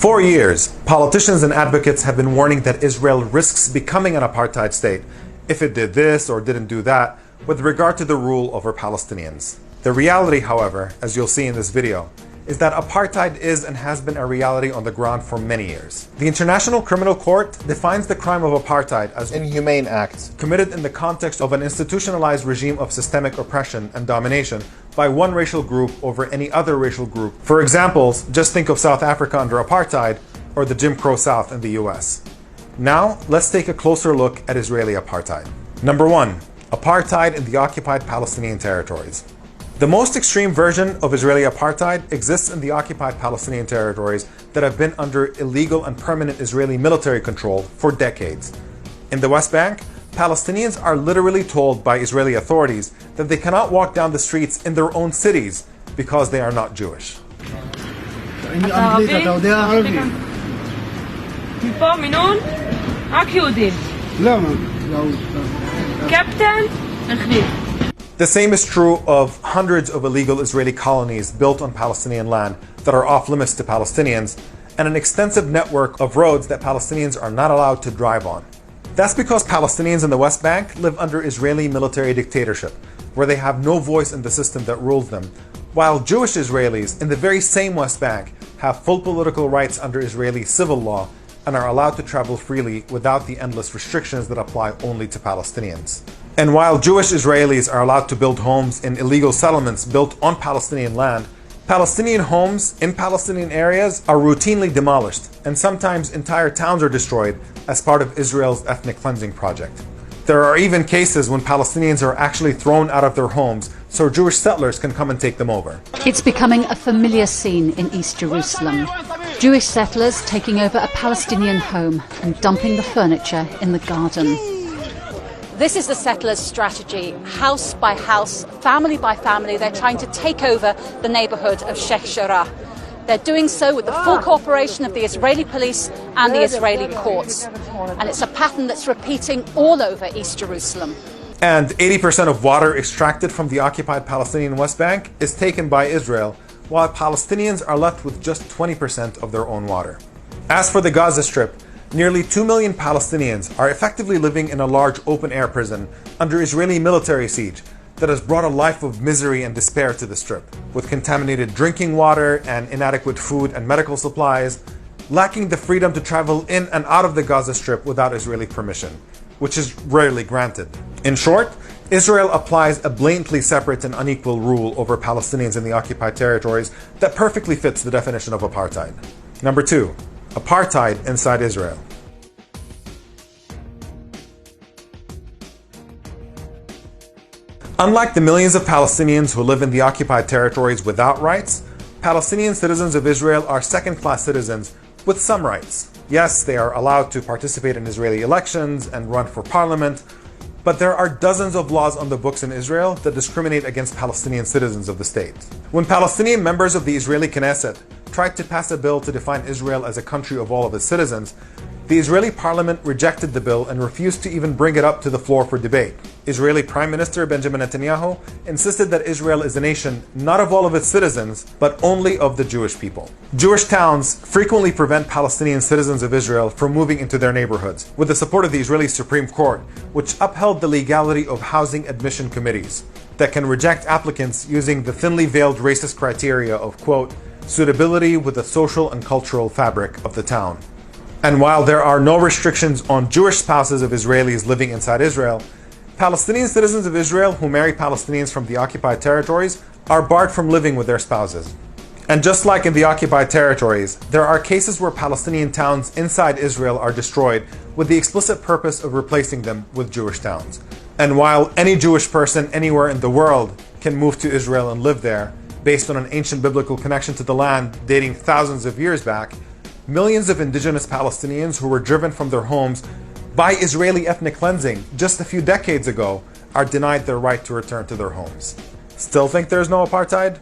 For years, politicians and advocates have been warning that Israel risks becoming an apartheid state if it did this or didn't do that with regard to the rule over Palestinians. The reality, however, as you'll see in this video, is that apartheid is and has been a reality on the ground for many years. The International Criminal Court defines the crime of apartheid as an inhumane act committed in the context of an institutionalized regime of systemic oppression and domination by one racial group over any other racial group. For examples, just think of South Africa under apartheid or the Jim Crow South in the US. Now, let's take a closer look at Israeli apartheid. Number 1. Apartheid in the occupied Palestinian territories. The most extreme version of Israeli apartheid exists in the occupied Palestinian territories that have been under illegal and permanent Israeli military control for decades. In the West Bank, Palestinians are literally told by Israeli authorities that they cannot walk down the streets in their own cities because they are not Jewish. The same is true of hundreds of illegal Israeli colonies built on Palestinian land that are off limits to Palestinians, and an extensive network of roads that Palestinians are not allowed to drive on. That's because Palestinians in the West Bank live under Israeli military dictatorship, where they have no voice in the system that rules them, while Jewish Israelis in the very same West Bank have full political rights under Israeli civil law and are allowed to travel freely without the endless restrictions that apply only to Palestinians. And while Jewish Israelis are allowed to build homes in illegal settlements built on Palestinian land, Palestinian homes in Palestinian areas are routinely demolished, and sometimes entire towns are destroyed as part of Israel's ethnic cleansing project. There are even cases when Palestinians are actually thrown out of their homes so Jewish settlers can come and take them over. It's becoming a familiar scene in East Jerusalem. Jewish settlers taking over a Palestinian home and dumping the furniture in the garden. This is the settlers' strategy. House by house, family by family, they're trying to take over the neighborhood of Sheikh Jarrah. They're doing so with the full cooperation of the Israeli police and the Israeli courts. And it's a pattern that's repeating all over East Jerusalem. And 80% of water extracted from the occupied Palestinian West Bank is taken by Israel, while Palestinians are left with just 20% of their own water. As for the Gaza Strip, nearly 2 million Palestinians are effectively living in a large open-air prison under Israeli military siege that has brought a life of misery and despair to the Strip, with contaminated drinking water and inadequate food and medical supplies, lacking the freedom to travel in and out of the Gaza Strip without Israeli permission, which is rarely granted. In short, Israel applies a blatantly separate and unequal rule over Palestinians in the occupied territories that perfectly fits the definition of apartheid. Number 2. Apartheid inside Israel. Unlike the millions of Palestinians who live in the occupied territories without rights, Palestinian citizens of Israel are second-class citizens with some rights. Yes, they are allowed to participate in Israeli elections and run for parliament, but there are dozens of laws on the books in Israel that discriminate against Palestinian citizens of the state. When Palestinian members of the Israeli Knesset tried to pass a bill to define Israel as a country of all of its citizens, the Israeli parliament rejected the bill and refused to even bring it up to the floor for debate. Israeli Prime Minister Benjamin Netanyahu insisted that Israel is a nation not of all of its citizens, but only of the Jewish people. Jewish towns frequently prevent Palestinian citizens of Israel from moving into their neighborhoods, with the support of the Israeli Supreme Court, which upheld the legality of housing admission committees that can reject applicants using the thinly veiled racist criteria of, quote, suitability with the social and cultural fabric of the town. And while there are no restrictions on Jewish spouses of Israelis living inside Israel, Palestinian citizens of Israel who marry Palestinians from the occupied territories are barred from living with their spouses. And just like in the occupied territories, there are cases where Palestinian towns inside Israel are destroyed with the explicit purpose of replacing them with Jewish towns. And while any Jewish person anywhere in the world can move to Israel and live there, based on an ancient biblical connection to the land dating thousands of years back, millions of indigenous Palestinians who were driven from their homes by Israeli ethnic cleansing just a few decades ago are denied their right to return to their homes. Still think there's no apartheid?